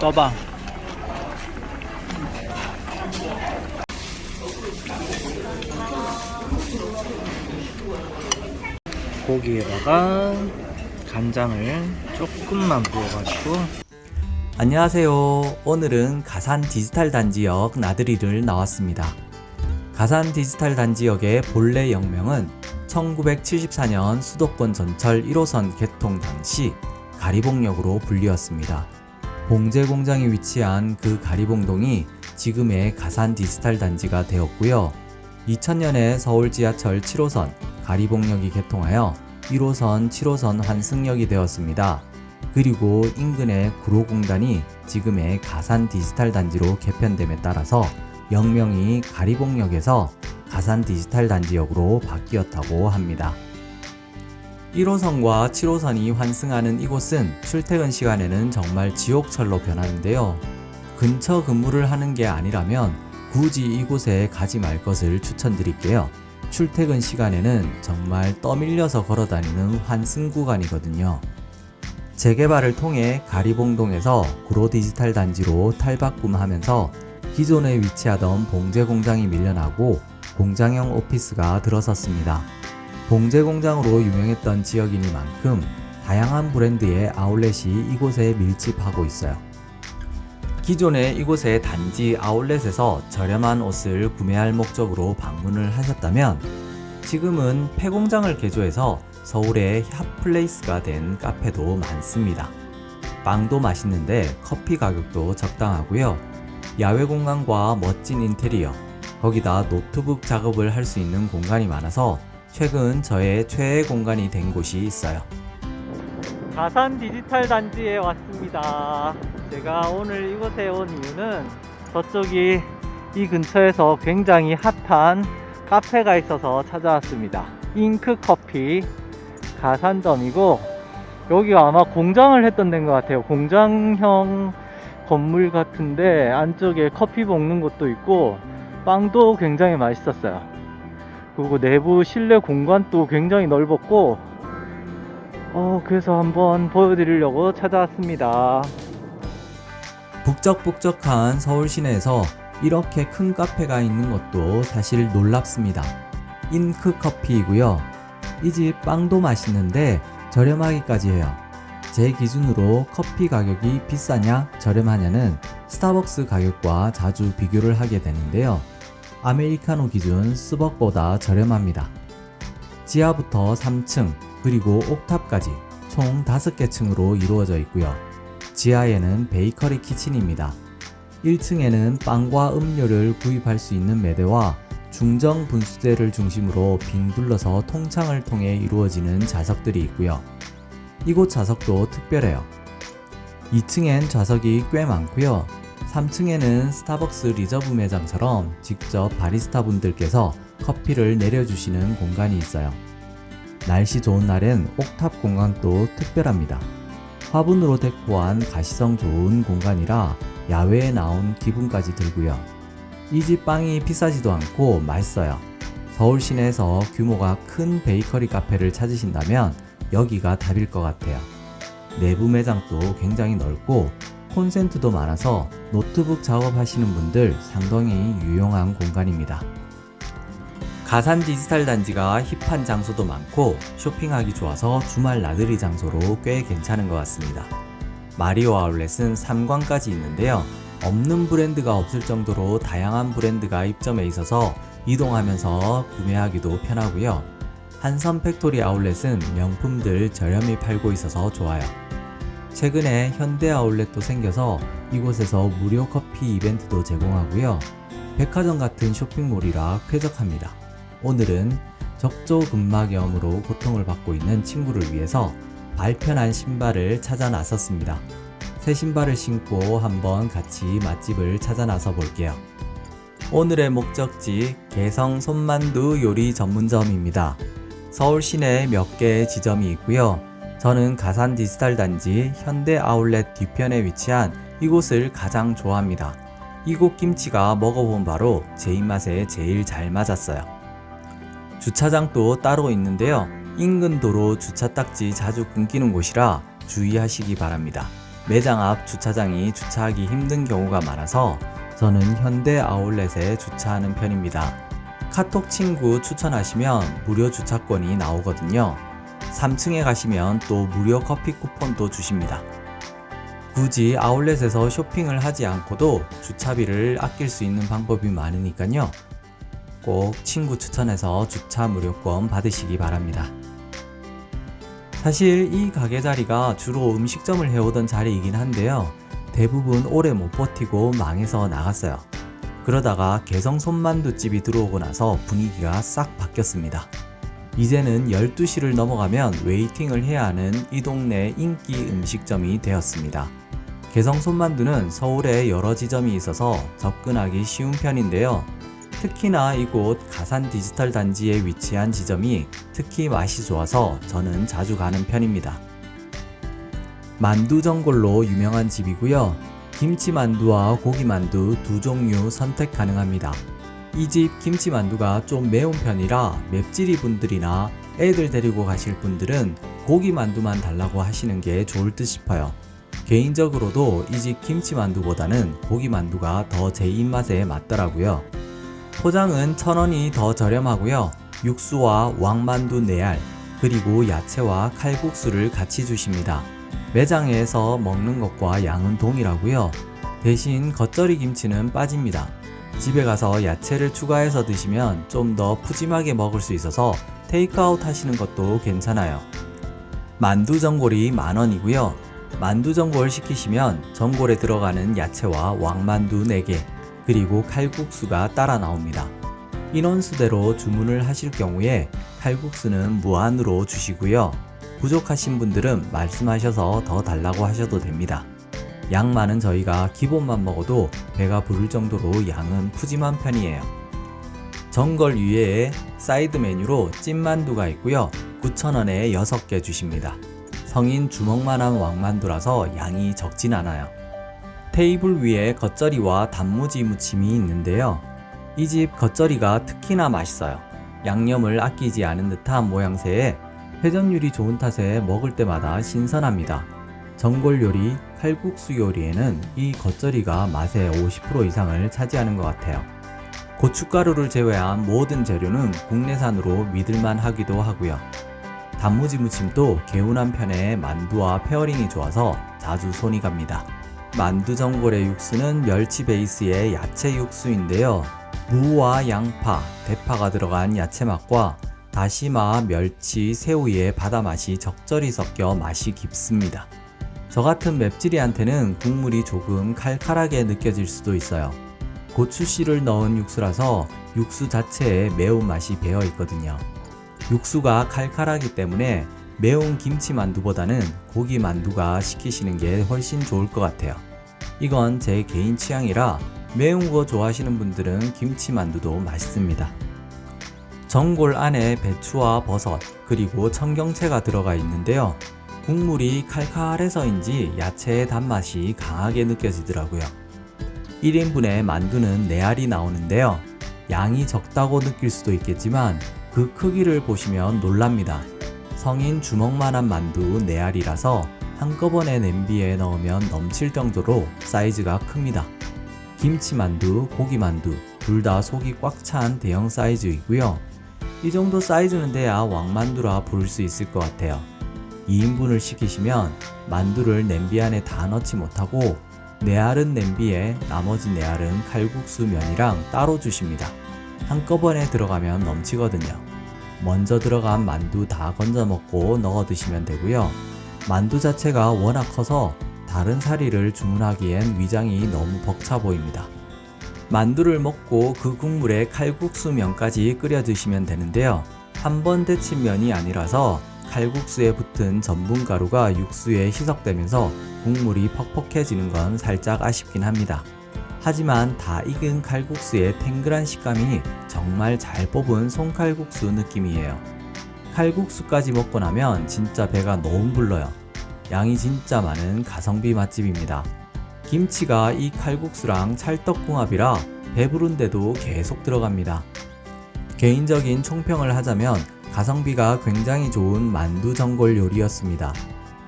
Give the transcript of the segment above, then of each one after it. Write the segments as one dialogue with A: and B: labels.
A: 떠방. 고기에다가 간장을 조금만 부어가지고.
B: 안녕하세요. 오늘은 가산 디지털 단지역 나들이를 나왔습니다. 가산 디지털 단지역의 본래 역명은 1974년 수도권 전철 1호선 개통 당시 가리봉역으로 불리웠습니다. 봉제 공장이 위치한 그 가리봉동이 지금의 가산 디지털 단지가 되었고요. 2000년에 서울 지하철 7호선 가리봉역이 개통하여 1호선, 7호선 환승역이 되었습니다. 그리고 인근의 구로공단이 지금의 가산 디지털 단지로 개편됨에 따라서 역명이 가리봉역에서 가산 디지털 단지역으로 바뀌었다고 합니다. 1호선과 7호선이 환승하는 이곳은 출퇴근 시간에는 정말 지옥철로 변하는데요. 근처 근무를 하는 게 아니라면 굳이 이곳에 가지 말 것을 추천드릴게요. 출퇴근 시간에는 정말 떠밀려서 걸어다니는 환승 구간이거든요. 재개발을 통해 가리봉동에서 구로 디지털 단지로 탈바꿈하면서 기존에 위치하던 봉제 공장이 밀려나고 공장형 오피스가 들어섰습니다. 봉제 공장으로 유명했던 지역이니만큼 다양한 브랜드의 아울렛이 이곳에 밀집하고 있어요. 기존에 이곳의 단지 아울렛에서 저렴한 옷을 구매할 목적으로 방문을 하셨다면 지금은 폐공장을 개조해서 서울의 핫플레이스가 된 카페도 많습니다. 빵도 맛있는데 커피 가격도 적당하고요. 야외 공간과 멋진 인테리어, 거기다 노트북 작업을 할 수 있는 공간이 많아서 최근 저의 최애 공간이 된 곳이 있어요.
A: 가산 디지털 단지에 왔습니다. 제가 오늘 이곳에 온 이유는 저쪽이 이 근처에서 굉장히 핫한 카페가 있어서 찾아왔습니다. 잉크커피 가산점이고, 여기가 아마 공장을 했던 데인 것 같아요. 공장형 건물 같은데 안쪽에 커피 볶는 곳도 있고 빵도 굉장히 맛있었어요. 그리고 내부 실내 공간도 굉장히 넓었고, 그래서 한번 보여드리려고 찾아왔습니다.
B: 북적북적한 서울 시내에서 이렇게 큰 카페가 있는 것도 사실 놀랍습니다. 잉크커피이고요. 이 집 빵도 맛있는데 저렴하기까지 해요. 제 기준으로 커피 가격이 비싸냐 저렴하냐는 스타벅스 가격과 자주 비교를 하게 되는데요. 아메리카노 기준 스벅보다 저렴합니다. 지하부터 3층 그리고 옥탑까지 총 5개 층으로 이루어져 있고요. 지하에는 베이커리 키친입니다. 1층에는 빵과 음료를 구입할 수 있는 매대와 중정 분수대를 중심으로 빙 둘러서 통창을 통해 이루어지는 좌석들이 있고요. 이곳 좌석도 특별해요. 2층엔 좌석이 꽤 많고요. 3층에는 스타벅스 리저브 매장처럼 직접 바리스타 분들께서 커피를 내려주시는 공간이 있어요. 날씨 좋은 날엔 옥탑 공간도 특별합니다. 화분으로 데코한 가시성 좋은 공간이라 야외에 나온 기분까지 들고요. 이 집 빵이 비싸지도 않고 맛있어요. 서울 시내에서 규모가 큰 베이커리 카페를 찾으신다면 여기가 답일 것 같아요. 내부 매장도 굉장히 넓고 콘센트도 많아서 노트북 작업하시는 분들 상당히 유용한 공간입니다. 가산 디지털 단지가 힙한 장소도 많고 쇼핑하기 좋아서 주말 나들이 장소로 꽤 괜찮은 것 같습니다. 마리오 아울렛은 3관까지 있는데요. 없는 브랜드가 없을 정도로 다양한 브랜드가 입점해 있어서 이동하면서 구매하기도 편하고요. 한섬 팩토리 아울렛은 명품들 저렴히 팔고 있어서 좋아요. 최근에 현대 아울렛도 생겨서 이곳에서 무료 커피 이벤트도 제공하고요. 백화점 같은 쇼핑몰이라 쾌적합니다. 오늘은 적조근막염으로 고통을 받고 있는 친구를 위해서 발편한 신발을 찾아 나섰습니다. 새 신발을 신고 한번 같이 맛집을 찾아 나서 볼게요. 오늘의 목적지 개성 손만두 요리 전문점입니다. 서울 시내에 몇 개의 지점이 있고요. 저는 가산 디지털 단지 현대 아울렛 뒤편에 위치한 이곳을 가장 좋아합니다. 이곳 김치가 먹어본 바로 제 입맛에 제일 잘 맞았어요. 주차장도 따로 있는데요. 인근 도로 주차 딱지 자주 끊기는 곳이라 주의하시기 바랍니다. 매장 앞 주차장이 주차하기 힘든 경우가 많아서 저는 현대 아울렛에 주차하는 편입니다. 카톡 친구 추천하시면 무료 주차권이 나오거든요. 3층에 가시면 또 무료 커피 쿠폰도 주십니다. 굳이 아울렛에서 쇼핑을 하지 않고도 주차비를 아낄 수 있는 방법이 많으니까요. 꼭 친구 추천해서 주차 무료권 받으시기 바랍니다. 사실 이 가게 자리가 주로 음식점을 해오던 자리이긴 한데요. 대부분 오래 못 버티고 망해서 나갔어요. 그러다가 개성 손만두집이 들어오고 나서 분위기가 싹 바뀌었습니다. 이제는 12시를 넘어가면 웨이팅을 해야 하는 이 동네 인기 음식점이 되었습니다. 개성 손만두는 서울에 여러 지점이 있어서 접근하기 쉬운 편인데요. 특히나 이곳 가산 디지털 단지에 위치한 지점이 특히 맛이 좋아서 저는 자주 가는 편입니다. 만두전골로 유명한 집이고요. 김치만두와 고기만두 두 종류 선택 가능합니다. 이 집 김치만두가 좀 매운 편이라 맵찔이 분들이나 애들 데리고 가실 분들은 고기만두만 달라고 하시는 게 좋을 듯 싶어요. 개인적으로도 이 집 김치만두보다는 고기만두가 더 제 입맛에 맞더라고요. 포장은 1,000원이 더 저렴하고요. 육수와 왕만두 4알, 그리고 야채와 칼국수를 같이 주십니다. 매장에서 먹는 것과 양은 동일하고요. 대신 겉절이 김치는 빠집니다. 집에 가서 야채를 추가해서 드시면 좀 더 푸짐하게 먹을 수 있어서 테이크아웃 하시는 것도 괜찮아요. 만두 전골이 10,000원이고요. 만두 전골 시키시면 전골에 들어가는 야채와 왕만두 4개, 그리고 칼국수가 따라 나옵니다. 인원수대로 주문을 하실 경우에 칼국수는 무한으로 주시고요. 부족하신 분들은 말씀하셔서 더 달라고 하셔도 됩니다. 양 많은 저희가 기본만 먹어도 배가 부를 정도로 양은 푸짐한 편이에요. 전골 위에 사이드 메뉴로 찐만두가 있고요. 9,000원에 6개 주십니다. 성인 주먹만한 왕만두라서 양이 적진 않아요. 테이블 위에 겉절이와 단무지 무침이 있는데요. 이 집 겉절이가 특히나 맛있어요. 양념을 아끼지 않은 듯한 모양새에 회전율이 좋은 탓에 먹을 때마다 신선합니다. 전골 요리, 칼국수 요리에는 이 겉절이가 맛의 50% 이상을 차지하는 것 같아요. 고춧가루를 제외한 모든 재료는 국내산으로 믿을만 하기도 하고요. 단무지 무침도 개운한 편에 만두와 페어링이 좋아서 자주 손이 갑니다. 만두 전골의 육수는 멸치 베이스의 야채 육수인데요. 무와 양파, 대파가 들어간 야채 맛과 다시마, 멸치, 새우의 바다 맛이 적절히 섞여 맛이 깊습니다. 저 같은 맵찔이한테는 국물이 조금 칼칼하게 느껴질 수도 있어요. 고추씨를 넣은 육수라서 육수 자체에 매운맛이 배어 있거든요. 육수가 칼칼하기 때문에 매운 김치만두보다는 고기만두가 시키시는 게 훨씬 좋을 것 같아요. 이건 제 개인 취향이라 매운 거 좋아하시는 분들은 김치만두도 맛있습니다. 전골 안에 배추와 버섯 그리고 청경채가 들어가 있는데요. 국물이 칼칼해서인지 야채의 단맛이 강하게 느껴지더라고요. 1인분에 만두는 4알이 나오는데요. 양이 적다고 느낄 수도 있겠지만 그 크기를 보시면 놀랍니다. 성인 주먹만한 만두 4알이라서 한꺼번에 냄비에 넣으면 넘칠 정도로 사이즈가 큽니다. 김치만두, 고기만두 둘 다 속이 꽉 찬 대형 사이즈이고요. 이 정도 사이즈는 돼야 왕만두라 부를 수 있을 것 같아요. 2인분을 시키시면 만두를 냄비 안에 다 넣지 못하고 4알은 냄비에 나머지 4알은 칼국수 면이랑 따로 주십니다. 한꺼번에 들어가면 넘치거든요. 먼저 들어간 만두 다 건져 먹고 넣어 드시면 되고요. 만두 자체가 워낙 커서 다른 사리를 주문하기엔 위장이 너무 벅차 보입니다. 만두를 먹고 그 국물에 칼국수 면까지 끓여 드시면 되는데요. 한 번 데친 면이 아니라서 칼국수에 붙은 전분가루가 육수에 희석되면서 국물이 퍽퍽해지는 건 살짝 아쉽긴 합니다. 하지만 다 익은 칼국수의 탱글한 식감이 정말 잘 뽑은 손칼국수 느낌이에요. 칼국수까지 먹고 나면 진짜 배가 너무 불러요. 양이 진짜 많은 가성비 맛집입니다. 김치가 이 칼국수랑 찰떡궁합이라 배부른데도 계속 들어갑니다. 개인적인 총평을 하자면 가성비가 굉장히 좋은 만두 전골 요리였습니다.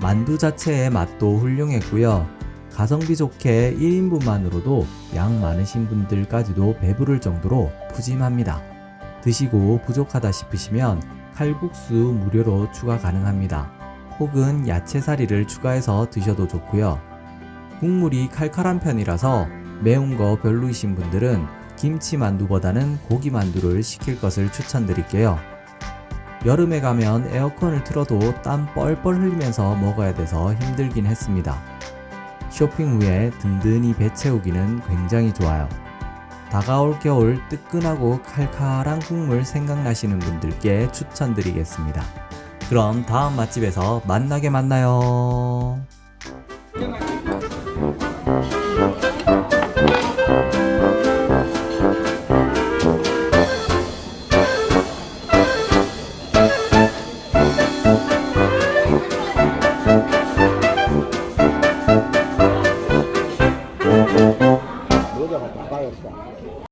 B: 만두 자체의 맛도 훌륭했고요. 가성비 좋게 1인분만으로도 양 많으신 분들까지도 배부를 정도로 푸짐합니다. 드시고 부족하다 싶으시면 칼국수 무료로 추가 가능합니다. 혹은 야채사리를 추가해서 드셔도 좋고요. 국물이 칼칼한 편이라서 매운 거 별로이신 분들은 김치만두보다는 고기만두를 시킬 것을 추천드릴게요. 여름에 가면 에어컨을 틀어도 땀 뻘뻘 흘리면서 먹어야 돼서 힘들긴 했습니다. 쇼핑 후에 든든히 배 채우기는 굉장히 좋아요. 다가올 겨울 뜨끈하고 칼칼한 국물 생각나시는 분들께 추천드리겠습니다. 그럼 다음 맛집에서 만나게 만나요.
C: 모자가 다 빠졌다.